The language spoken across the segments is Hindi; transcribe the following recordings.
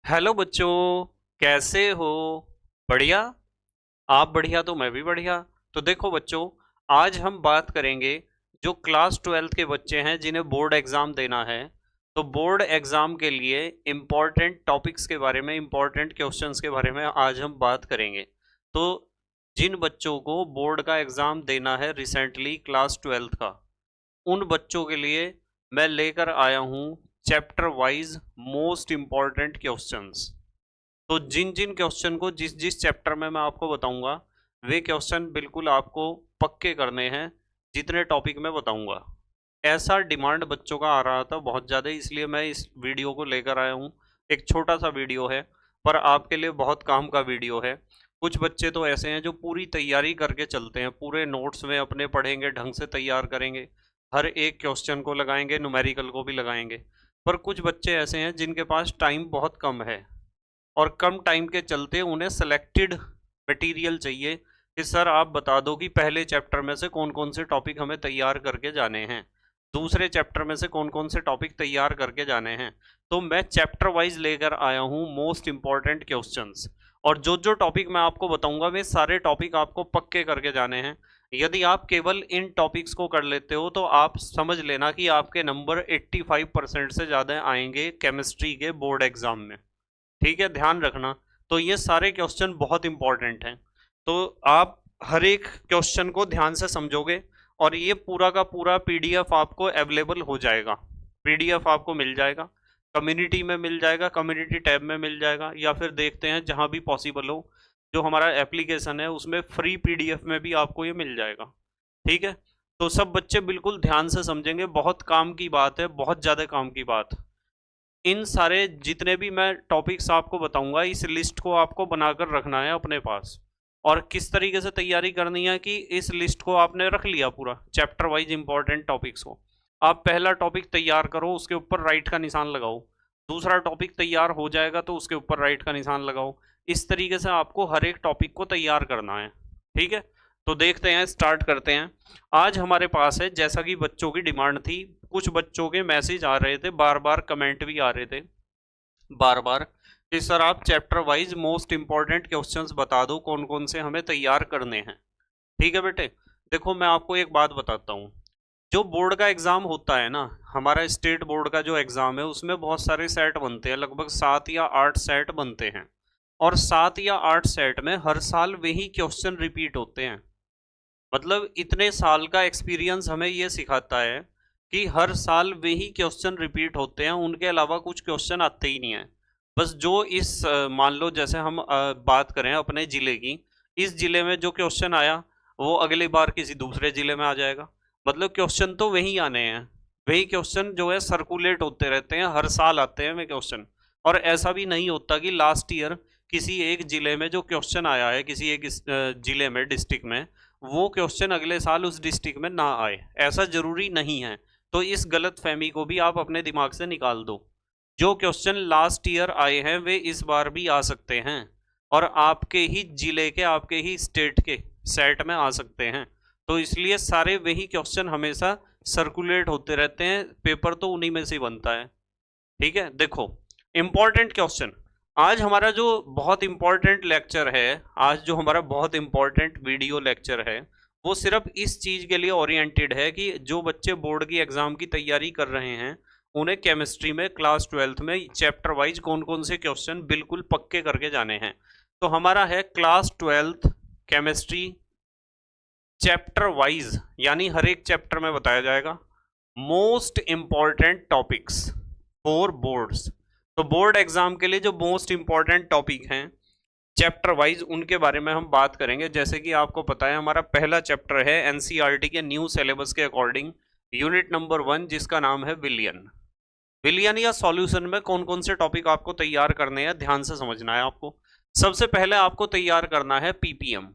हेलो बच्चों, कैसे हो? बढ़िया। आप बढ़िया तो मैं भी बढ़िया। तो देखो बच्चों, आज हम बात करेंगे जो क्लास ट्वेल्थ के बच्चे हैं जिन्हें बोर्ड एग्ज़ाम देना है। तो बोर्ड एग्ज़ाम के लिए इम्पॉर्टेंट टॉपिक्स के बारे में, इम्पॉर्टेंट क्वेश्चंस के बारे में आज हम बात करेंगे। तो जिन बच्चों को बोर्ड का एग्ज़ाम देना है रिसेंटली क्लास ट्वेल्थ का, उन बच्चों के लिए मैं लेकर आया हूँ chapter wise most important questions. तो जिन जिन क्वेश्चन को जिस जिस चैप्टर में मैं आपको बताऊंगा, वे क्वेश्चन बिल्कुल आपको पक्के करने हैं जितने टॉपिक में बताऊंगा। ऐसा डिमांड बच्चों का आ रहा था बहुत ज़्यादा, इसलिए मैं इस वीडियो को लेकर आया हूँ। एक छोटा सा वीडियो है पर आपके लिए बहुत काम का वीडियो है। कुछ बच्चे तो ऐसे हैं जो पूरी तैयारी करके चलते हैं, पूरे नोट्स में अपने पढ़ेंगे, ढंग से तैयार करेंगे, हर एक क्वेश्चन को लगाएंगे, न्यूमेरिकल को भी लगाएंगे। पर कुछ बच्चे ऐसे हैं जिनके पास टाइम बहुत कम है और कम टाइम के चलते उन्हें सेलेक्टेड मटेरियल चाहिए कि सर आप बता दो कि पहले चैप्टर में से कौन कौन से टॉपिक हमें तैयार करके जाने हैं, दूसरे चैप्टर में से कौन कौन से टॉपिक तैयार करके जाने हैं। तो मैं चैप्टर वाइज लेकर आया हूँ मोस्ट इंपॉर्टेंट क्वेश्चंस, और जो जो टॉपिक मैं आपको बताऊंगा वे सारे टॉपिक आपको पक्के करके जाने हैं। यदि आप केवल इन टॉपिक्स को कर लेते हो तो आप समझ लेना कि आपके नंबर 85% से ज़्यादा आएंगे केमिस्ट्री के बोर्ड एग्जाम में। ठीक है, ध्यान रखना। तो ये सारे क्वेश्चन बहुत इंपॉर्टेंट हैं। तो आप हर एक क्वेश्चन को ध्यान से समझोगे और ये पूरा का पूरा पीडीएफ आपको अवेलेबल हो जाएगा। पीडीएफ आपको मिल जाएगा, कम्युनिटी में मिल जाएगा, कम्युनिटी टैब में मिल जाएगा, या फिर देखते हैं जहां भी पॉसिबल हो जो हमारा एप्लीकेशन है उसमें फ्री पीडीएफ में भी आपको ये मिल जाएगा। ठीक है, तो सब बच्चे बिल्कुल ध्यान से समझेंगे, बहुत काम की बात है, बहुत ज़्यादा काम की बात। इन सारे जितने भी मैं टॉपिक्स आपको बताऊंगा, इस लिस्ट को आपको बनाकर रखना है अपने पास। और किस तरीके से तैयारी करनी है कि इस लिस्ट को आपने रख लिया पूरा चैप्टर वाइज इंपॉर्टेंट टॉपिक्स को। आप पहला टॉपिक तैयार करो, उसके ऊपर राइट का निशान लगाओ। दूसरा टॉपिक तैयार हो जाएगा तो उसके ऊपर राइट का निशान लगाओ। इस तरीके से आपको हर एक टॉपिक को तैयार करना है। ठीक है, तो देखते हैं, स्टार्ट करते हैं। आज हमारे पास है, जैसा कि बच्चों की डिमांड थी, कुछ बच्चों के मैसेज आ रहे थे, बार बार कमेंट भी आ रहे थे बार बार कि सर आप chapter wise most important questions बता दो कौन कौन से हमें तैयार करने हैं। ठीक है बेटे, देखो मैं आपको एक बात बताता हूँ। जो बोर्ड का एग्जाम होता है ना, हमारा स्टेट बोर्ड का जो एग्जाम है उसमें बहुत सारे सेट बनते हैं, लगभग 7 या 8 सेट बनते हैं। और 7 या 8 सेट में हर साल वही क्वेश्चन रिपीट होते हैं। मतलब इतने साल का एक्सपीरियंस हमें ये सिखाता है कि हर साल वही क्वेश्चन रिपीट होते हैं, उनके अलावा कुछ क्वेश्चन आते ही नहीं है। बस जो इस मान लो जैसे हम बात करें अपने ज़िले की, इस ज़िले में जो क्वेश्चन आया वो अगली बार किसी दूसरे ज़िले में आ जाएगा। मतलब क्वेश्चन तो वही आने हैं, वही क्वेश्चन जो है सर्कुलेट होते रहते हैं, हर साल आते हैं वे क्वेश्चन। और ऐसा भी नहीं होता कि लास्ट ईयर किसी एक ज़िले में जो क्वेश्चन आया है, किसी एक ज़िले में, डिस्ट्रिक्ट में, वो क्वेश्चन अगले साल उस डिस्ट्रिक्ट में ना आए, ऐसा जरूरी नहीं है। तो इस गलत फहमी को भी आप अपने दिमाग से निकाल दो। जो क्वेश्चन लास्ट ईयर आए हैं वे इस बार भी आ सकते हैं, और आपके ही जिले के, आपके ही स्टेट के सेट में आ सकते हैं। तो इसलिए सारे वही क्वेश्चन हमेशा सर्कुलेट होते रहते हैं, पेपर तो उन्हीं में से ही बनता है। ठीक है, देखो इंपॉर्टेंट क्वेश्चन। आज हमारा जो बहुत इंपॉर्टेंट लेक्चर है, आज जो हमारा बहुत इंपॉर्टेंट वीडियो लेक्चर है, वो सिर्फ इस चीज के लिए ओरिएंटेड है कि जो बच्चे बोर्ड की एग्जाम की तैयारी कर रहे हैं उन्हें केमिस्ट्री में क्लास ट्वेल्थ में चैप्टर वाइज कौन कौन से क्वेश्चन बिल्कुल पक्के करके जाने हैं। तो हमारा है class twelfth chemistry chapter wise, यानी हर एक चैप्टर में बताया जाएगा most important topics for boards. तो बोर्ड एग्जाम के लिए जो मोस्ट इंपॉर्टेंट टॉपिक हैं चैप्टर वाइज, उनके बारे में हम बात करेंगे। जैसे कि आपको पता है हमारा पहला चैप्टर है एनसीईआरटी के न्यू सिलेबस के अकॉर्डिंग, यूनिट नंबर 1, जिसका नाम है विलियन। विलियन या सॉल्यूशन में कौन कौन से टॉपिक आपको तैयार करने हैं, ध्यान से समझना है आपको। सबसे पहले आपको तैयार करना है पीपीएम।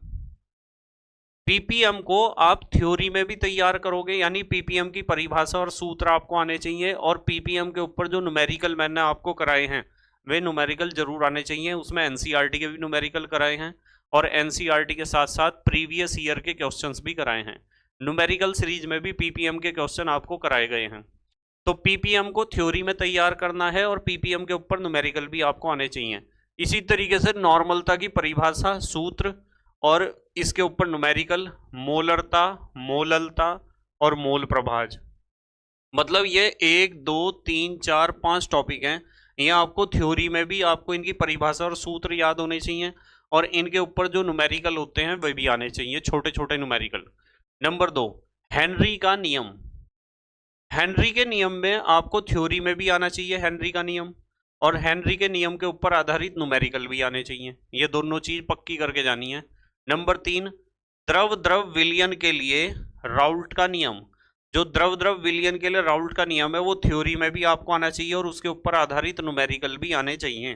पीपीएम को आप थ्योरी में भी तैयार करोगे, यानी पीपीएम की परिभाषा और सूत्र आपको आने चाहिए, और पीपीएम के ऊपर जो न्यूमेरिकल मैंने आपको कराए हैं वे न्यूमेरिकल जरूर आने चाहिए। उसमें एनसीईआरटी के भी न्यूमेरिकल कराए हैं, और एनसीईआरटी के साथ साथ प्रीवियस ईयर के क्वेश्चंस भी कराए हैं। न्यूमेरिकल सीरीज में भी पीपीएम के क्वेश्चन आपको कराए गए हैं। तो पीपीएम को थ्योरी में तैयार करना है और पीपीएम के ऊपर न्यूमेरिकल भी आपको आने चाहिए। इसी तरीके से नॉर्मलता की परिभाषा, सूत्र और इसके ऊपर न्यूमेरिकल, मोलरता, मोललता और मोल प्रभाज। मतलब ये 1 2 3 4 5 टॉपिक हैं। ये आपको थ्योरी में भी आपको इनकी परिभाषा और सूत्र याद होने चाहिए और इनके ऊपर जो न्यूमेरिकल होते हैं वे भी आने चाहिए, छोटे छोटे न्यूमेरिकल। नंबर 2, हेनरी का नियम। हेनरी के नियम में आपको थ्योरी में भी आना चाहिए हेनरी का नियम, और हेनरी के नियम के ऊपर आधारित न्यूमेरिकल भी आने चाहिए। ये दोनों चीज पक्की करके जानी है। नंबर 3, द्रव द्रव विलयन के लिए राउल्ट का नियम। जो द्रव द्रव विलयन के लिए राउल्ट का नियम है वो थ्योरी में भी आपको आना चाहिए और उसके ऊपर आधारित न्यूमेरिकल भी आने चाहिए।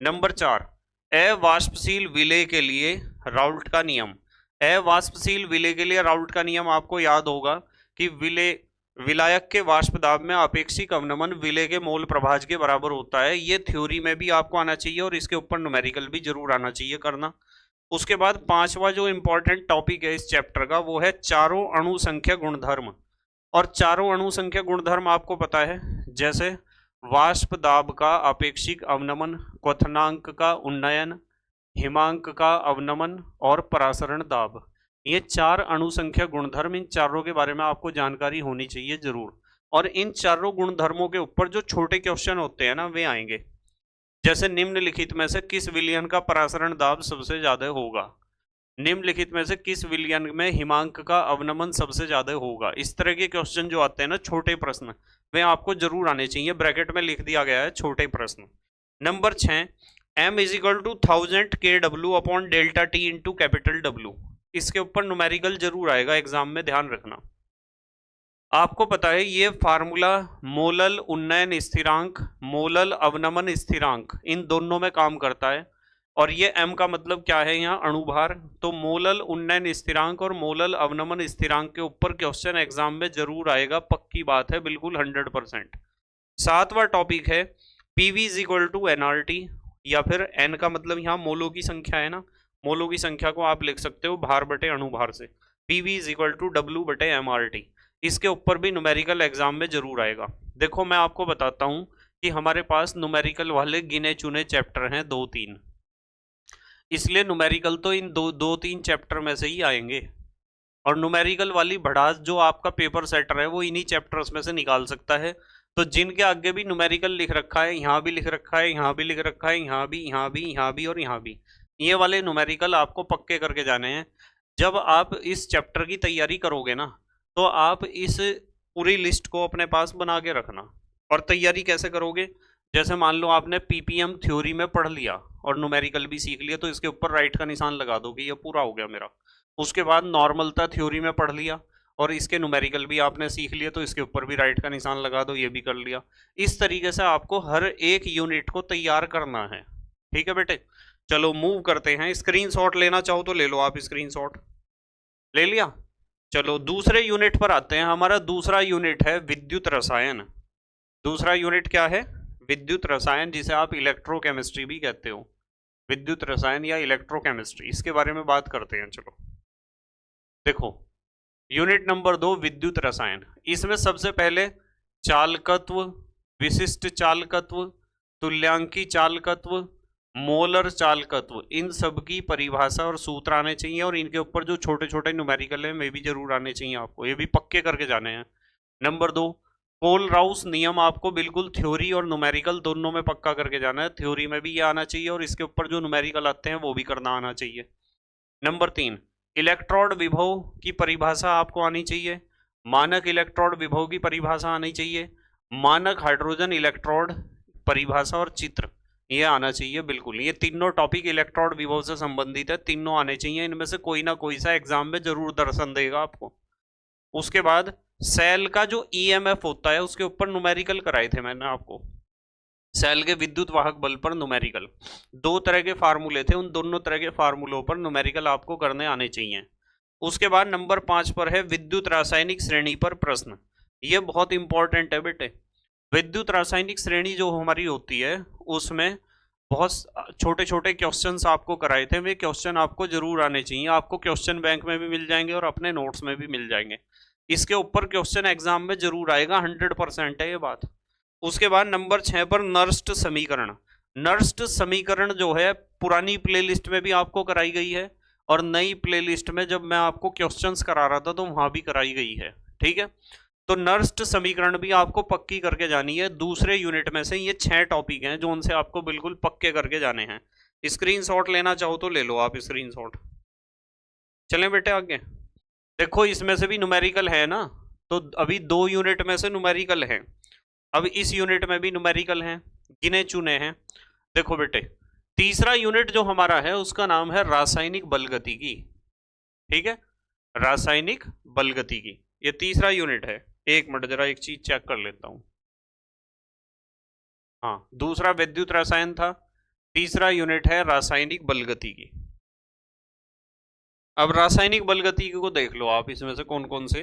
नंबर 4, अवाष्पशील विलय के लिए राउल्ट का नियम। अवाष्पशील विलय के लिए राउल्ट का नियम आपको याद होगा कि विलायक के वाष्प दाब में आपेक्षिक अवनमन विलय के मोल प्रभाज के बराबर होता है। ये थ्योरी में भी आपको आना चाहिए और इसके ऊपर न्यूमेरिकल भी जरूर आना चाहिए करना। उसके बाद पांचवा जो इंपॉर्टेंट टॉपिक है इस चैप्टर का वो है चारों अणु संख्या गुणधर्म। और चारों अणु संख्या गुणधर्म आपको पता है, जैसे वाष्प दाब का अपेक्षिक अवनमन, क्वथनांक का उन्नयन, हिमांक का अवनमन और परासरण दाब। ये 4 अणु संख्या गुणधर्म, इन चारों के बारे में आपको जानकारी होनी चाहिए जरूर। और इन चारों गुणधर्मों के ऊपर जो छोटे क्वेश्चन होते हैं ना वे आएंगे, जैसे निम्नलिखित में से किस विलयन का परासरण दाब सबसे ज्यादा होगा, निम्नलिखित में से किस विलयन में हिमांक का अवनमन सबसे ज्यादा होगा। इस तरह के क्वेश्चन जो आते हैं ना, छोटे प्रश्न, वे आपको जरूर आने चाहिए। ब्रैकेट में लिख दिया गया है छोटे प्रश्न। Number 6, m is equal to 1000 kW upon delta T into capital W। इसके ऊपर न्यूमेरिकल जरूर आएगा एग्जाम में, ध्यान रखना। आपको पता है ये फार्मूला मोलल उन्नयन स्थिरांक, मोलल अवनमन स्थिरांक, इन दोनों में काम करता है। और ये m का मतलब क्या है यहाँ, अणुभार। तो मोलल उन्नयन स्थिरांक और मोलल अवनमन स्थिरांक के ऊपर क्वेश्चन एग्जाम में जरूर आएगा, पक्की बात है, बिल्कुल 100%। 7वां टॉपिक है PV is equal to NRT, या फिर n का मतलब यहाँ मोलों की संख्या है ना, मोलों की संख्या को आप लिख सकते हो भार बटे अणुभार से। PV is equal to W बटे एमआरटी। इसके ऊपर भी न्यूमेरिकल एग्जाम में जरूर आएगा। देखो मैं आपको बताता हूँ कि हमारे पास न्यूमेरिकल वाले गिने चुने चैप्टर हैं 2-3, इसलिए न्यूमेरिकल तो इन 2-3 चैप्टर में से ही आएंगे। और न्यूमेरिकल वाली भड़ास जो आपका पेपर सेटर है वो इन्हीं चैप्टर्स में से निकाल सकता है। तो जिनके आगे भी न्यूमेरिकल लिख रखा है, यहाँ भी लिख रखा है, यहाँ भी लिख रखा है, यहाँ भी, यहाँ भी, यहाँ भी और यहाँ भी, ये वाले न्यूमेरिकल आपको पक्के करके जाने हैं। जब आप इस चैप्टर की तैयारी करोगे ना, तो आप इस पूरी लिस्ट को अपने पास बना के रखना। और तैयारी कैसे करोगे, जैसे मान लो आपने पीपीएम थ्योरी में पढ़ लिया और न्यूमेरिकल भी सीख लिया, तो इसके ऊपर राइट का निशान लगा दो कि ये पूरा हो गया मेरा। उसके बाद नॉर्मलता थ्योरी में पढ़ लिया और इसके न्यूमेरिकल भी आपने सीख लिया, तो इसके ऊपर भी राइट का निशान लगा दो, ये भी कर लिया। इस तरीके से आपको हर एक यूनिट को तैयार करना है, ठीक है बेटे। चलो मूव करते हैं। स्क्रीनशॉट लेना चाहो तो ले लो आप, स्क्रीनशॉट ले लिया। चलो दूसरे यूनिट पर आते हैं। हमारा दूसरा यूनिट है विद्युत रसायन। दूसरा यूनिट क्या है, विद्युत रसायन, जिसे आप इलेक्ट्रोकेमिस्ट्री भी कहते हो। विद्युत रसायन या इलेक्ट्रोकेमिस्ट्री, इसके बारे में बात करते हैं। चलो देखो, यूनिट नंबर 2 विद्युत रसायन। इसमें सबसे पहले चालकत्व, विशिष्ट चालकत्व, तुल्यांकी चालकत्व, मोलर चालकत्व, इन सब की परिभाषा और सूत्र आने चाहिए। और इनके ऊपर जो छोटे छोटे न्यूमेरिकल हैं वे भी जरूर आने चाहिए आपको, ये भी पक्के करके जाने हैं। नंबर 2 कोलराउस नियम, आपको बिल्कुल थ्योरी और न्यूमेरिकल दोनों में पक्का करके जाना है। थ्योरी में भी ये आना चाहिए और इसके ऊपर जो न्यूमेरिकल आते हैं वो भी करना आना चाहिए। नंबर 3 इलेक्ट्रोड विभव की परिभाषा आपको आनी चाहिए। मानक इलेक्ट्रोड विभव की परिभाषा आनी चाहिए। मानक हाइड्रोजन इलेक्ट्रोड परिभाषा और चित्र, ये आना चाहिए बिल्कुल। ये तीनों टॉपिक इलेक्ट्रोड विभव से संबंधित है, तीनों आने चाहिए। इनमें से कोई ना कोई सा एग्जाम में जरूर दर्शन देगा आपको। उसके बाद सेल का जो ईएमएफ होता है उसके ऊपर न्यूमेरिकल कराए थे मैंने आपको। सेल के विद्युत वाहक बल पर न्यूमेरिकल, 2 तरह के फार्मूले थे, उन दोनों तरह के फार्मूलों पर न्यूमेरिकल आपको करने आने चाहिए। उसके बाद नंबर 5 पर है विद्युत रासायनिक श्रेणी पर प्रश्न। ये बहुत इंपॉर्टेंट है बेटे। विद्युत रासायनिक श्रेणी जो हमारी होती है उसमें बहुत छोटे छोटे क्वेश्चंस आपको कराए थे, वे क्वेश्चन आपको जरूर आने चाहिए। आपको क्वेश्चन बैंक में भी मिल जाएंगे और अपने नोट्स में भी मिल जाएंगे। इसके ऊपर क्वेश्चन एग्जाम में जरूर आएगा, 100% है ये बात। उसके बाद नंबर 6 पर नर्स्ट समीकरण। नर्स्ट समीकरण जो है पुरानी प्लेलिस्ट में भी आपको कराई गई है और नई प्लेलिस्ट में जब मैं आपको क्वेश्चंस करा रहा था तो वहां भी कराई गई है, ठीक है। तो नर्स्ट समीकरण भी आपको पक्की करके जानी है। दूसरे यूनिट में से ये 6 टॉपिक हैं जो उनसे आपको बिल्कुल पक्के करके जाने हैं। स्क्रीनशॉट लेना चाहो तो ले लो आप स्क्रीनशॉट। चलें बेटे आगे। देखो इसमें से भी न्यूमेरिकल है ना, तो अभी 2 यूनिट में से न्यूमेरिकल है, अब इस यूनिट में भी न्यूमेरिकल हैं, गिने चुने हैं। देखो बेटे तीसरा यूनिट जो हमारा है उसका नाम है रासायनिक बलगतिकी, ठीक है, रासायनिक बलगतिकी, ये तीसरा यूनिट है। एक मिनट जरा एक चीज चेक कर लेता हूं। हाँ दूसरा विद्युत रसायन था, तीसरा यूनिट है रासायनिक बलगतिकी। अब रासायनिक बलगतिकी को देख लो आप, इसमें से कौन कौन से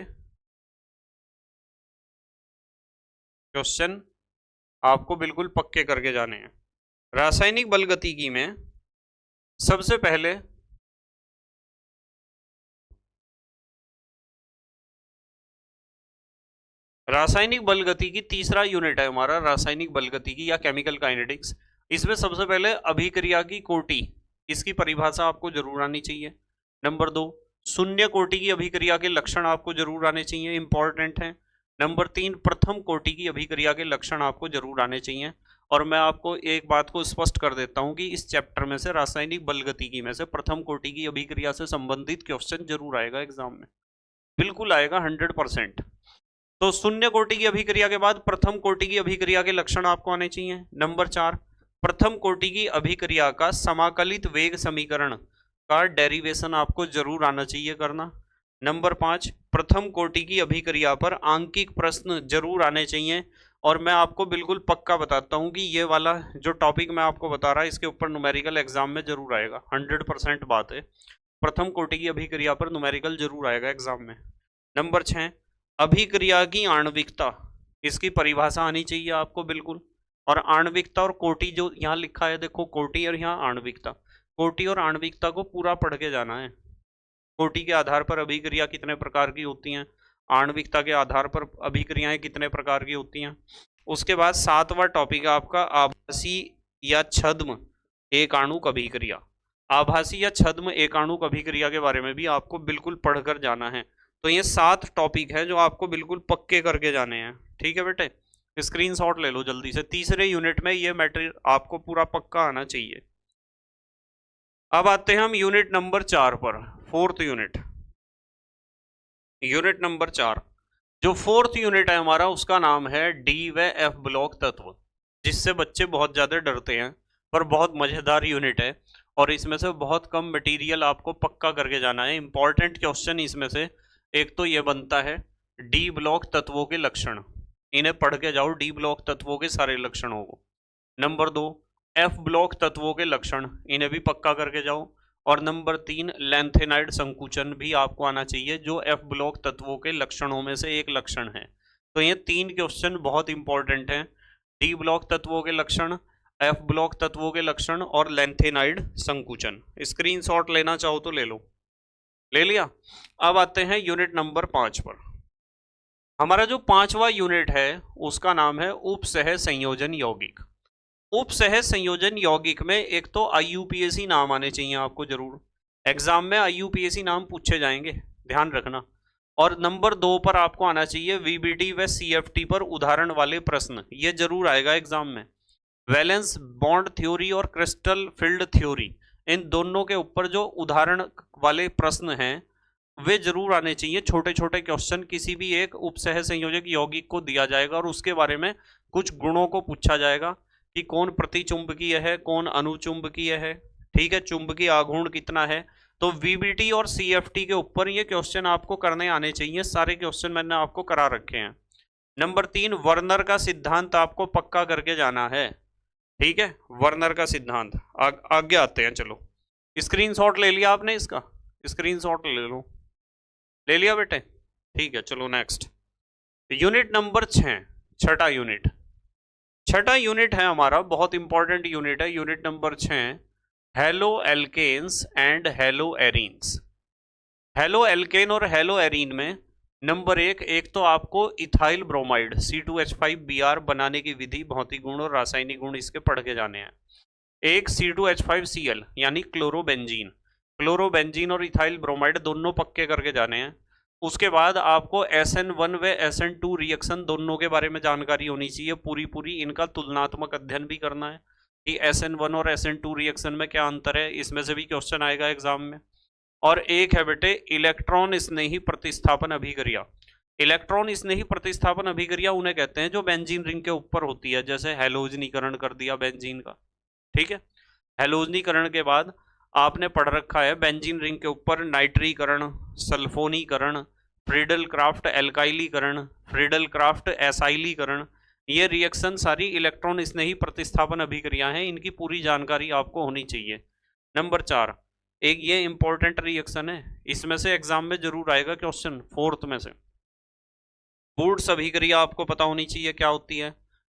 क्वेश्चन आपको बिल्कुल पक्के करके जाने हैं। रासायनिक बलगतिकी में सबसे पहले रासायनिक बलगतिकी तीसरा यूनिट है हमारा, रासायनिक बलगतिकी या केमिकल काइनेटिक्स। इसमें सबसे पहले अभिक्रिया की कोटि, इसकी परिभाषा आपको जरूर आनी चाहिए। नंबर 2 शून्य कोटि की अभिक्रिया के लक्षण आपको जरूर आने चाहिए, इंपॉर्टेंट है। नंबर 3 प्रथम कोटि की अभिक्रिया के लक्षण आपको जरूर आने चाहिए। और मैं आपको एक बात को स्पष्ट कर देता हूं कि इस चैप्टर में से रासायनिक बलगतिकी में से प्रथम कोटि की अभिक्रिया से संबंधित क्वेश्चन जरूर आएगा एग्जाम में, बिल्कुल आएगा 100%। तो शून्य कोटि की अभिक्रिया के बाद प्रथम कोटि की अभिक्रिया के लक्षण आपको आने चाहिए। नंबर 4 प्रथम कोटि की अभिक्रिया का समाकलित वेग समीकरण का डेरिवेशन आपको जरूर आना चाहिए करना। नंबर 5 प्रथम कोटि की अभिक्रिया पर आंकिक प्रश्न जरूर आने चाहिए। और मैं आपको बिल्कुल पक्का बताता हूं कि ये वाला जो टॉपिक मैं आपको बता रहा, इसके ऊपर न्यूमेरिकल एग्जाम में जरूर आएगा, 100% बात है। प्रथम कोटि की अभिक्रिया पर न्यूमेरिकल जरूर आएगा एग्जाम में। नंबर 6 अभिक्रिया की आणविकता, इसकी परिभाषा आनी चाहिए आपको बिल्कुल। और आणविकता और कोटि जो यहाँ लिखा है, देखो कोटि और यहाँ आणविकता, कोटि और आणविकता को पूरा पढ़ के जाना है। कोटि के आधार पर अभिक्रिया कितने प्रकार की होती हैं, आणविकता के आधार पर अभिक्रियाएं कितने प्रकार की होती हैं। उसके बाद 7वां टॉपिक है आपका आभासी या छद्म एकाणुक अभिक्रिया। आभासी या छद्म एकाणुक अभिक्रिया के बारे में भी आपको बिल्कुल पढ़कर जाना है। तो ये 7 टॉपिक है जो आपको बिल्कुल पक्के करके जाने हैं, ठीक है बेटे। स्क्रीनशॉट ले लो जल्दी से, तीसरे यूनिट में ये मैटर आपको पूरा पक्का आना चाहिए। अब आते हैं हम यूनिट नंबर 4 पर, फोर्थ यूनिट, यूनिट नंबर 4। जो फोर्थ यूनिट है हमारा उसका नाम है डी व एफ ब्लॉक तत्व, जिससे बच्चे बहुत ज्यादा डरते हैं, पर बहुत मजेदार यूनिट है। और इसमें से बहुत कम मटेरियल आपको पक्का करके जाना है। इंपॉर्टेंट क्वेश्चन इसमें से एक तो ये बनता है डी ब्लॉक तत्वों के लक्षण, इन्हें पढ़ के जाओ, डी ब्लॉक तत्वों के सारे लक्षणों को। नंबर 2 एफ ब्लॉक तत्वों के लक्षण, इन्हें भी पक्का करके जाओ। और नंबर 3 लैंथेनाइड संकुचन भी आपको आना चाहिए, जो एफ ब्लॉक तत्वों के लक्षणों में से एक लक्षण है। तो ये 3 क्वेश्चन बहुत इंपॉर्टेंट हैं, डी ब्लॉक तत्वों के लक्षण, एफ ब्लॉक तत्वों के लक्षण और लैंथेनाइड संकुचन। स्क्रीनशॉट लेना चाहो तो ले लो, ले लिया। अब आते हैं यूनिट नंबर 5 पर। हमारा जो 5वां यूनिट है उसका नाम है उपसह संयोजन यौगिक। उपसह संयोजन यौगिक में एक तो आईयूपीएसी नाम आने चाहिए आपको जरूर, एग्जाम में आईयूपीएसी नाम पूछे जाएंगे, ध्यान रखना। और नंबर 2 पर आपको आना चाहिए वीबीटी व सीएफटी पर उदाहरण वाले प्रश्न, ये जरूर आएगा एग्जाम में। वैलेंस बॉन्ड थ्योरी और क्रिस्टल फील्ड थ्योरी, इन दोनों के ऊपर जो उदाहरण वाले प्रश्न हैं वे जरूर आने चाहिए। छोटे छोटे क्वेश्चन किसी भी एक उपसह संयोजक यौगिक को दिया जाएगा और उसके बारे में कुछ गुणों को पूछा जाएगा कि कौन प्रतिचुंबकीय है, कौन अनुचुंबकीय है, ठीक है, चुंबकीय आघूर्ण कितना है। तो वीबीटी और सीएफटी के ऊपर ये क्वेश्चन आपको करने आने चाहिए, सारे क्वेश्चन मैंने आपको करा रखे हैं। नंबर 3 वर्नर का सिद्धांत आपको पक्का करके जाना है, ठीक है, वर्नर का सिद्धांत। आगे आते हैं, चलो स्क्रीनशॉट ले लिया आपने इसका, स्क्रीनशॉट ले लो, ले लिया बेटे, ठीक है। चलो नेक्स्ट यूनिट नंबर 6, छठा यूनिट। छठा यूनिट है हमारा, बहुत इंपॉर्टेंट यूनिट है, unit number 6 halo alkanes and halo arenes. Halo alkane और हेलो एरीन में नंबर एक तो आपको इथाइल ब्रोमाइड C2H5Br बनाने की विधि, भौतिक गुण और रासायनिक गुण इसके पढ़ के जाने हैं। एक C2H5Cl यानी क्लोरोबेंजीन और इथाइल ब्रोमाइड दोनों पक्के करके जाने हैं। उसके बाद आपको SN1 व SN2 रिएक्शन दोनों के बारे में जानकारी होनी चाहिए पूरी, इनका तुलनात्मक अध्ययन भी करना है कि SN1 और SN2 रिएक्शन में क्या अंतर है, इसमें से भी क्वेश्चन आएगा एग्जाम में। और एक है बेटे इलेक्ट्रॉन स्नेही प्रतिस्थापन अभिक्रिया। इलेक्ट्रॉन स्नेही प्रतिस्थापन अभिक्रिया उन्हें कहते हैं जो बेंजीन रिंग के ऊपर होती है, जैसे हैलोजनीकरण कर दिया बेंजीन का, ठीक है। हैलोजनीकरण के बाद आपने पढ़ रखा है बेंजीन रिंग के ऊपर नाइट्रीकरण, सल्फोनीकरण, फ्रीडल क्राफ्ट एल्काइलीकरण, फ्रीडल क्राफ्ट एसाइलीकरण। ये रिएक्शन सारी इलेक्ट्रॉन स्नेही प्रतिस्थापन अभिक्रिया हैं, इनकी पूरी जानकारी आपको होनी चाहिए। नंबर 4, एक ये इंपॉर्टेंट रिएक्शन है, इसमें से एग्जाम में जरूर आएगा क्वेश्चन, फोर्थ में से। बूड्स अभिक्रिया आपको पता होनी चाहिए क्या होती है।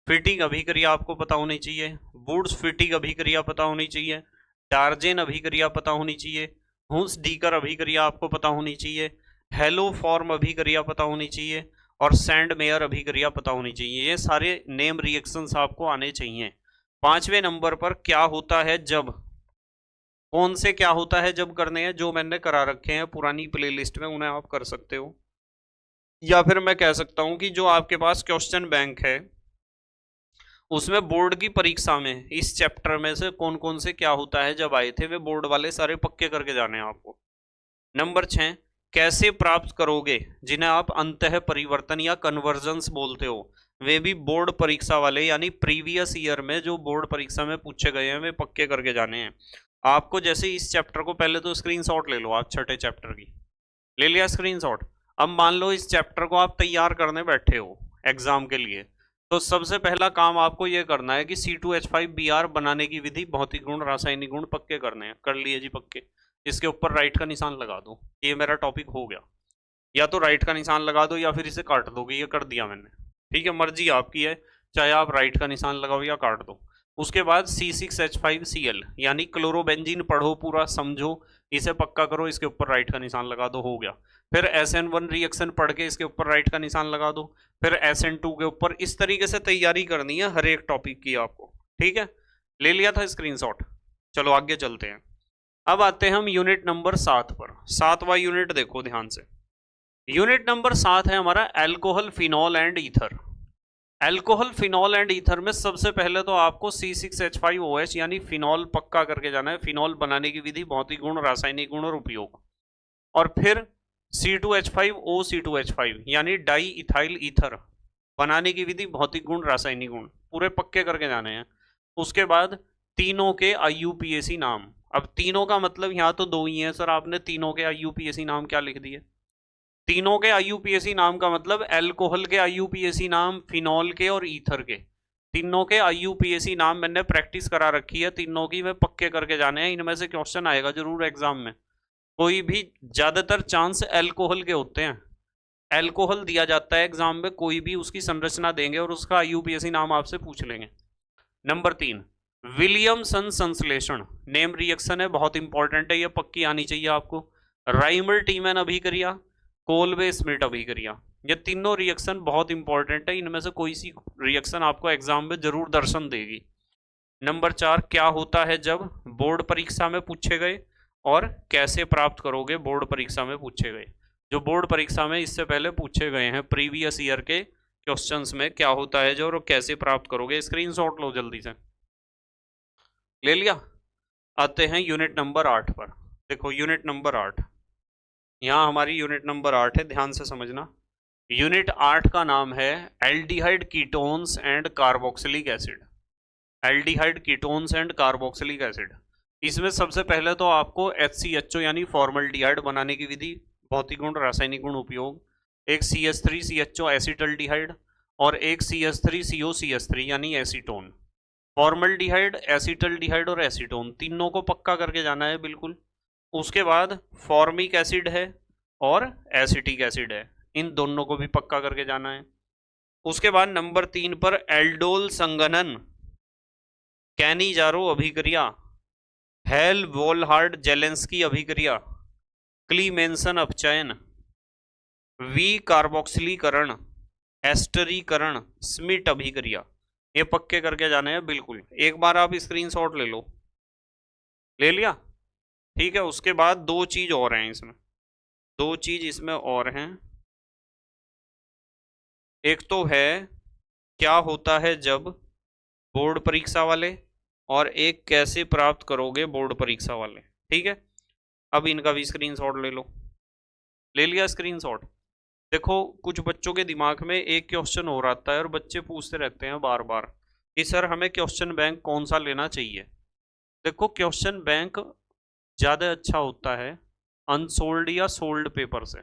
फिटिंग अभिक्रिया आपको पता होनी चाहिए। बूड्स फिटिंग अभिक्रिया पता होनी चाहिए। डार्जेन अभिक्रिया पता होनी चाहिए। हुंस डीकर अभिक्रिया आपको पता होनी चाहिए। हेलो फॉर्म अभिक्रिया पता होनी चाहिए और सैंड मेयर अभिक्रिया पता होनी चाहिए। ये सारे नेम रिएक्शंस आपको आने चाहिए। 5वें नंबर पर क्या होता है जब, कौन से क्या होता है जब करने हैं, जो मैंने करा रखे हैं पुरानी प्लेलिस्ट में, उन्हें आप कर सकते हो। या फिर मैं कह सकता हूं कि जो आपके पास क्वेश्चन बैंक है उसमें बोर्ड की परीक्षा में इस चैप्टर में से कौन कौन से क्या होता है जब आए थे, वे बोर्ड वाले सारे पक्के करके जाने हैं आपको। नंबर 6, कैसे प्राप्त करोगे, जिन्हें आप अंतः परिवर्तन या कन्वर्जेंस बोलते हो, वे भी बोर्ड परीक्षा वाले यानी प्रीवियस ईयर में जो बोर्ड परीक्षा में पूछे गए हैं वे पक्के करके जाने हैं आपको। जैसे इस चैप्टर को पहले तो स्क्रीनशॉट ले लो आप, छठे चैप्टर की ले लिया स्क्रीनशॉट। अब मान लो इस चैप्टर को आप तैयार करने बैठे हो एग्जाम के लिए, तो सबसे पहला काम आपको यह करना है कि C2H5Br बनाने की विधि, भौतिक गुण, रासायनिक गुण पक्के करने हैं। कर लिए जी पक्के। इसके ऊपर राइट का निशान लगा दो, ये मेरा टॉपिक हो गया। या तो राइट का निशान लगा दो या फिर इसे काट दोगे, ये कर दिया मैंने, ठीक है, मर्जी आपकी है, चाहे आप राइट का निशान लगाओ या काट दो। उसके बाद C6H5Cl यानी क्लोरोबेंजीन पढ़ो, पूरा समझो, इसे पक्का करो, इसके ऊपर राइट का निशान लगा दो, हो गया। फिर SN1 रिएक्शन पढ़ के इसके ऊपर राइट का निशान लगा दो, फिर SN2 के ऊपर। इस तरीके से तैयारी करनी है हर एक टॉपिक की आपको, ठीक है। ले लिया था स्क्रीनशॉट, चलो आगे चलते हैं। अब आते हैं हम यूनिट नंबर 7 पर। 7वां यूनिट देखो ध्यान से। यूनिट नंबर 7 है हमारा alcohol, phenol and ether. Alcohol, phenol and ether में सबसे पहले तो आपको C6H5OH यानी फिनॉल पक्का करके जाना है। फिनॉल बनाने की विधि, भौतिक गुण, रासायनिक गुण और उपयोग। और फिर C2H5OC2H5 यानी डाई इथाइल ईथर बनाने की विधि, भौतिक गुण, रासायनिक गुण पूरे पक्के करके जाने हैं। उसके बाद तीनों के IUPAC नाम। अब तीनों का मतलब यहाँ तो दो ही है सर, आपने तीनों के IUPAC नाम क्या लिख दिए। तीनों के IUPAC नाम का मतलब एल्कोहल के IUPAC नाम, फिनॉल के और ईथर के, तीनों के IUPAC नाम मैंने प्रैक्टिस करा रखी है, तीनों की मैं पक्के करके जाने हैं। इनमें से क्वेश्चन आएगा जरूर एग्जाम में। कोई भी, ज्यादातर चांस एल्कोहल के होते हैं, एल्कोहल दिया जाता है एग्जाम में, कोई भी उसकी संरचना देंगे और उसका IUPAC नाम आपसे पूछ लेंगे। नंबर 3, विलियमसन संश्लेषण, नेम रिएक्शन है, बहुत इंपॉर्टेंट है, ये पक्की आनी चाहिए आपको। राइमर टीमैन अभिक्रिया, कोलवे स्मिट अभिक्रिया, ये तीनों रिएक्शन बहुत इंपॉर्टेंट है, इनमें से कोई सी रिएक्शन आपको एग्जाम में जरूर दर्शन देगी। नंबर 4, क्या होता है जब, बोर्ड परीक्षा में पूछे गए, और कैसे प्राप्त करोगे, बोर्ड परीक्षा में पूछे गए। जो बोर्ड परीक्षा में इससे पहले पूछे गए हैं प्रीवियस ईयर के क्वेश्चंस में, क्या होता है जो और कैसे प्राप्त करोगे। स्क्रीनशॉट लो जल्दी से, ले लिया। आते हैं यूनिट नंबर 8 पर। देखो यूनिट नंबर 8, यहाँ हमारी यूनिट नंबर 8 है, ध्यान से समझना। यूनिट 8 का नाम है aldehyde ketones and carboxylic acid. Aldehyde ketones and carboxylic acid. इसमें सबसे पहले तो आपको HCHO यानी फॉर्मल्डिहाइड बनाने की विधि, भौतिक गुण, रासायनिक गुण, उपयोग। एक CH3CHO एसिटल्डिहाइड और एक CH3COCH3 यानी एसीटोन। फॉर्मल्डिहाइड, एसिटल्डिहाइड और एसीटोन तीनों को पक्का करके जाना है बिल्कुल। उसके बाद फॉर्मिक एसिड है और एसिटिक एसिड है, इन दोनों को भी पक्का करके जाना है। उसके बाद नंबर 3 पर एल्डोल संघनन, कैनिजारो अभिक्रिया, हेल वोलहार्ड जेलेंस्की अभिक्रिया, क्लीमेंसन अपचयन, वी कार्बोक्सिलीकरण, एस्टरीकरण, स्मिट अभिक्रिया, ये पक्के करके जाने हैं बिल्कुल। एक बार आप स्क्रीनशॉट ले लो, ले लिया? ठीक है। उसके बाद दो चीज और हैं इसमें, दो चीज इसमें और हैं। एक तो है क्या होता है जब बोर्ड परीक्षा वाले, और एक कैसे प्राप्त करोगे बोर्ड परीक्षा वाले। ठीक है, अब इनका भी स्क्रीनशॉट ले लो। ले लिया स्क्रीनशॉट? देखो कुछ बच्चों के दिमाग में एक क्वेश्चन और आता है और बच्चे पूछते रहते हैं बार बार कि सर हमें क्वेश्चन बैंक कौन सा लेना चाहिए। देखो क्वेश्चन बैंक ज़्यादा अच्छा होता है अनसोल्ड या सोल्ड पेपर से।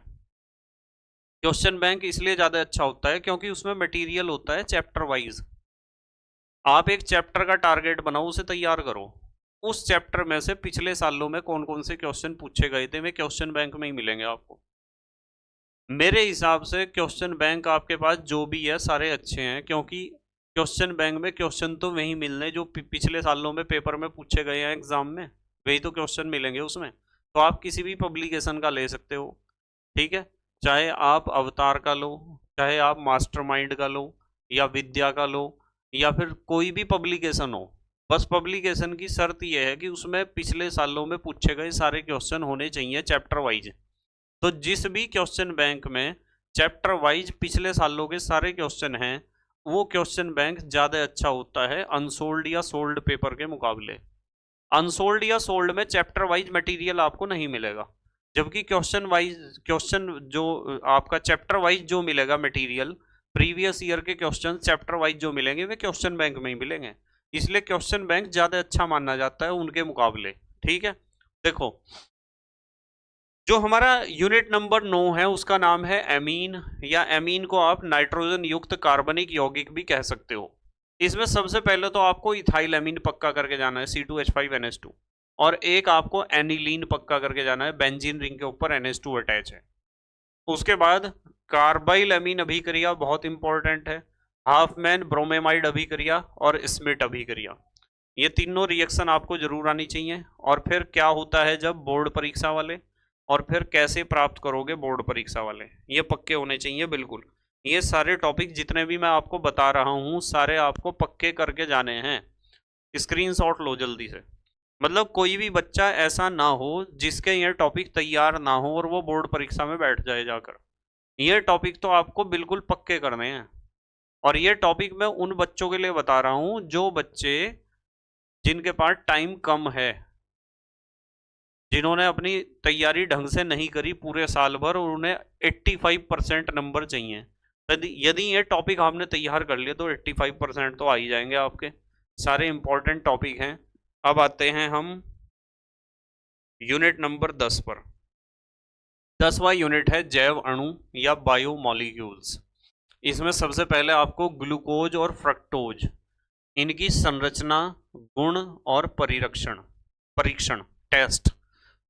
क्वेश्चन बैंक इसलिए ज़्यादा अच्छा होता है क्योंकि उसमें मटेरियल होता है चैप्टर वाइज। आप एक चैप्टर का टारगेट बनाओ, उसे तैयार करो, उस चैप्टर में से पिछले सालों में कौन कौन से क्वेश्चन पूछे गए थे वे क्वेश्चन बैंक में ही मिलेंगे आपको। मेरे हिसाब से क्वेश्चन बैंक आपके पास जो भी है सारे अच्छे हैं, क्योंकि क्वेश्चन बैंक में क्वेश्चन तो वही मिलने जो पिछले सालों में पेपर में पूछे गए हैं एग्जाम में, वही तो क्वेश्चन मिलेंगे उसमें। तो आप किसी भी पब्लिकेशन का ले सकते हो। ठीक है, चाहे आप अवतार का लो, चाहे आप मास्टरमाइंड का लो, या विद्या का लो, या फिर कोई भी पब्लिकेशन हो। बस पब्लिकेशन की शर्त यह है कि उसमें पिछले सालों में पूछे गए सारे क्वेश्चन होने चाहिए चैप्टर वाइज। तो जिस भी क्वेश्चन बैंक में चैप्टर वाइज पिछले सालों के सारे क्वेश्चन हैं, वो क्वेश्चन बैंक ज़्यादा अच्छा होता है अनसोल्ड या सोल्ड पेपर के मुकाबले। अनसोल्ड या सोल्ड में चैप्टर वाइज मटेरियल आपको नहीं मिलेगा, जबकि क्वेश्चन वाइज क्वेश्चन जो आपका चैप्टर वाइज जो मिलेगा मटेरियल, प्रीवियस ईयर के क्वेश्चन चैप्टर वाइज जो मिलेंगे वे क्वेश्चन बैंक में ही मिलेंगे। इसलिए क्वेश्चन बैंक ज़्यादा अच्छा माना जाता है उनके मुकाबले। ठीक है, देखो जो हमारा यूनिट नंबर 9 है उसका नाम है एमीन, या एमीन को आप नाइट्रोजन युक्त कार्बनिक यौगिक भी कह सकते हो। इसमें सबसे पहले तो आपको इथाइल एमीन पक्का करके जाना है C2H5NH2, और एक आपको एनिलीन पक्का करके जाना है, बेंजीन रिंग के ऊपर NH2 अटैच है। उसके बाद कार्बाइल एमीन अभिक्रिया बहुत इंपॉर्टेंट है, हाफमैन ब्रोमेमाइड अभिक्रिया और स्मिट अभिक्रिया, ये तीनों रिएक्शन आपको जरूर आनी चाहिए। और फिर क्या होता है जब बोर्ड परीक्षा वाले, और फिर कैसे प्राप्त करोगे बोर्ड परीक्षा वाले, ये पक्के होने चाहिए बिल्कुल। ये सारे टॉपिक जितने भी मैं आपको बता रहा हूँ सारे आपको पक्के करके जाने हैं। स्क्रीनशॉट लो जल्दी से, मतलब कोई भी बच्चा ऐसा ना हो जिसके ये टॉपिक तैयार ना हो और वो बोर्ड परीक्षा में बैठ जाए जाकर। ये टॉपिक तो आपको बिल्कुल पक्के करने हैं। और ये टॉपिक मैं उन बच्चों के लिए बता रहा हूँ जो बच्चे जिनके पास टाइम कम है, जिन्होंने अपनी तैयारी ढंग से नहीं करी पूरे साल भर और उन्हें 85% नंबर चाहिए। यदि ये टॉपिक आपने तैयार कर लिया तो 85% तो आ ही जाएंगे आपके। सारे इंपॉर्टेंट टॉपिक हैं। अब आते हैं हम यूनिट नंबर 10 पर। 10वां यूनिट है जैव अणु या बायोमॉलिक्यूल्स। इसमें सबसे पहले आपको ग्लूकोज और फ्रक्टोज, इनकी संरचना, गुण और परीक्षण टेस्ट।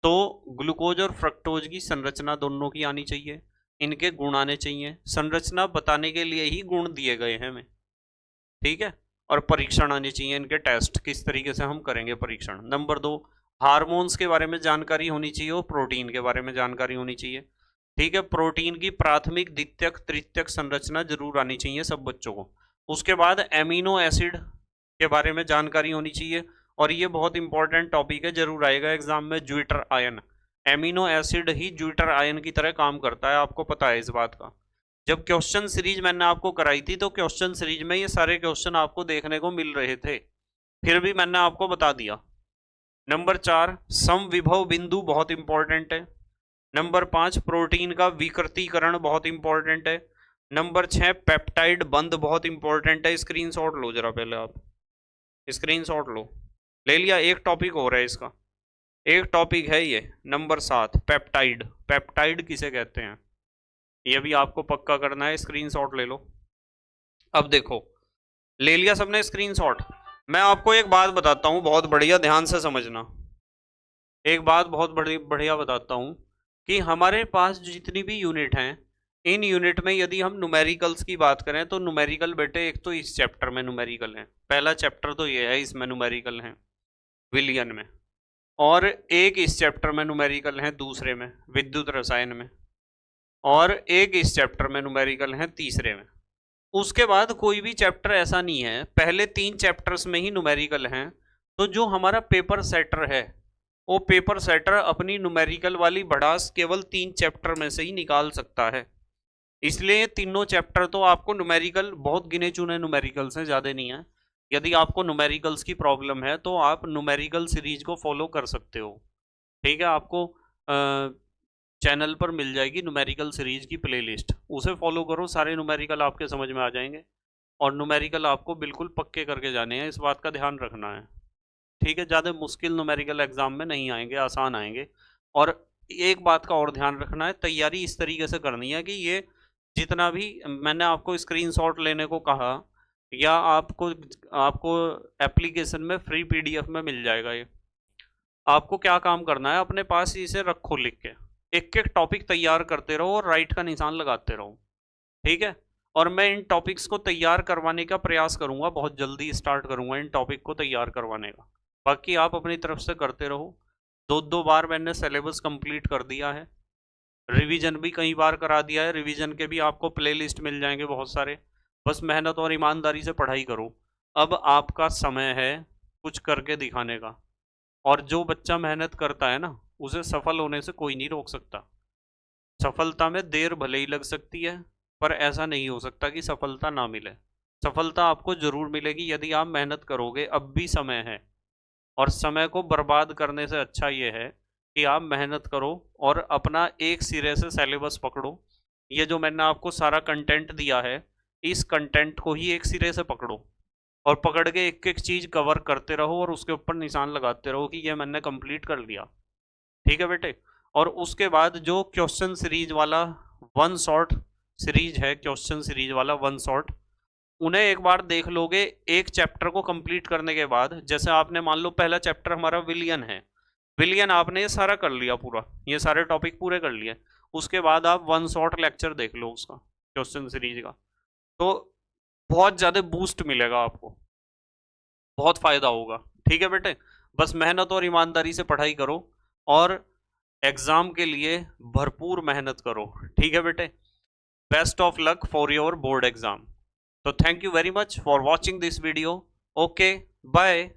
तो ग्लूकोज और फ्रक्टोज की संरचना दोनों की आनी चाहिए, इनके गुण आने चाहिए। संरचना बताने के लिए ही गुण दिए गए हैं हमें, ठीक है। और परीक्षण आने चाहिए, इनके टेस्ट किस तरीके से हम करेंगे परीक्षण। नंबर 2, हार्मोन्स के बारे में जानकारी होनी चाहिए और प्रोटीन के बारे में जानकारी होनी चाहिए, ठीक है। प्रोटीन की प्राथमिक, द्वितीयक, तृतीयक संरचना जरूर आनी चाहिए सब बच्चों को। उसके बाद एमिनो एसिड के बारे में जानकारी होनी चाहिए, और ये बहुत इंपॉर्टेंट टॉपिक है, जरूर आएगा एग्जाम में, ज्यूटर आयन। एमिनो एसिड ही ज्यूटर आयन की तरह काम करता है, आपको पता है इस बात का। जब क्वेश्चन सीरीज मैंने आपको कराई थी तो क्वेश्चन सीरीज में ये सारे क्वेश्चन आपको देखने को मिल रहे थे, फिर भी मैंने आपको बता दिया। नंबर 4, समविभव बिंदु बहुत इंपॉर्टेंट है। नंबर 5, प्रोटीन का विकृतीकरण बहुत इंपॉर्टेंट है। नंबर 6, पेप्टाइड बंध बहुत इंपॉर्टेंट है। स्क्रीनशॉट लो जरा, पहले आप स्क्रीनशॉट लो। ले लिया? एक टॉपिक हो रहा है इसका, एक टॉपिक है ये नंबर 7, पेप्टाइड। पेप्टाइड किसे कहते हैं ये भी आपको पक्का करना है, स्क्रीनशॉट ले लो। अब देखो, ले लिया सबने स्क्रीनशॉट? मैं आपको एक बात बताता हूँ बहुत बढ़िया, ध्यान से समझना। एक बात बहुत बढ़िया बताता हूँ कि हमारे पास जितनी भी यूनिट हैं, इन यूनिट में यदि हम न्यूमेरिकल्स की बात करें तो न्यूमेरिकल बेटे एक तो इस चैप्टर में न्यूमेरिकल है, पहला चैप्टर तो ये है, इसमें न्यूमेरिकल है विलियन में, और एक इस चैप्टर में न्यूमेरिकल है दूसरे में, विद्युत रसायन में। और एक इस चैप्टर में न्यूमेरिकल है तीसरे में। उसके बाद कोई भी चैप्टर ऐसा नहीं है, पहले 3 चैप्टर्स में ही न्यूमेरिकल हैं। तो जो हमारा पेपर सेटर है, वो पेपर सेटर अपनी न्यूमेरिकल वाली भड़ास केवल 3 चैप्टर में से ही निकाल सकता है। इसलिए तीनों चैप्टर तो आपको न्यूमेरिकल बहुत गिने चुने न्यूमेरिकल्स हैं, ज़्यादा नहीं है। यदि आपको न्यूमेरिकल्स की प्रॉब्लम है तो आप न्यूमेरिकल सीरीज को फॉलो कर सकते हो। ठीक है, आपको चैनल पर मिल जाएगी न्यूमेरिकल सीरीज की प्लेलिस्ट, उसे फॉलो करो, सारे न्यूमेरिकल आपके समझ में आ जाएंगे। और न्यूमेरिकल आपको बिल्कुल पक्के करके जाने हैं, इस बात का ध्यान रखना है। ठीक है, ज़्यादा मुश्किल न्यूमेरिकल एग्जाम में नहीं आएंगे, आसान आएंगे। और एक बात का और ध्यान रखना है, तैयारी इस तरीके से करनी है कि ये जितना भी मैंने आपको स्क्रीनशॉट लेने को कहा, या आपको आपको एप्लीकेशन में फ्री पीडीएफ में मिल जाएगा ये। आपको क्या काम करना है, अपने पास इसे रखो लिख के, एक एक टॉपिक तैयार करते रहो और राइट का निशान लगाते रहो। ठीक है, और मैं इन टॉपिक्स को तैयार करवाने का प्रयास करूंगा, बहुत जल्दी स्टार्ट करूंगा इन टॉपिक को तैयार करवाने का। बाकी आप अपनी तरफ से करते रहो। 2-2 बार मैंने सिलेबस कंप्लीट कर दिया है, रिवीजन भी कई बार करा दिया है, रिवीजन के भी आपको प्लेलिस्ट मिल जाएंगे बहुत सारे। बस मेहनत और ईमानदारी से पढ़ाई करो। अब आपका समय है कुछ करके दिखाने का। और जो बच्चा मेहनत करता है ना, उसे सफल होने से कोई नहीं रोक सकता। सफलता में देर भले ही लग सकती है, पर ऐसा नहीं हो सकता कि सफलता ना मिले। सफलता आपको जरूर मिलेगी यदि आप मेहनत करोगे, अब भी समय है। और समय को बर्बाद करने से अच्छा ये है कि आप मेहनत करो और अपना एक सिरे से सिलेबस पकड़ो। ये जो मैंने आपको सारा कंटेंट दिया है, इस कंटेंट को ही एक सिरे से पकड़ो और पकड़ के एक एक चीज़ कवर करते रहो और उसके ऊपर निशान लगाते रहो कि ये मैंने कंप्लीट कर लिया। ठीक है बेटे। और उसके बाद जो क्वेश्चन सीरीज वाला वन शॉट सीरीज है, क्वेश्चन सीरीज वाला वन शॉट, उन्हें एक बार देख लोगे। एक चैप्टर को कंप्लीट करने के बाद, जैसे आपने मान लो पहला चैप्टर हमारा विलियन है, विलियन आपने ये सारा कर लिया पूरा, ये सारे टॉपिक पूरे कर लिए, उसके बाद आप वन शॉट लेक्चर देख लो उसका, क्वेश्चन सीरीज का। तो बहुत ज़्यादा बूस्ट मिलेगा आपको, बहुत फायदा होगा। ठीक है बेटे, बस मेहनत और ईमानदारी से पढ़ाई करो और एग्जाम के लिए भरपूर मेहनत करो। ठीक है बेटे, best of luck for your board exam. तो thank you very much for watching this video. Okay, bye.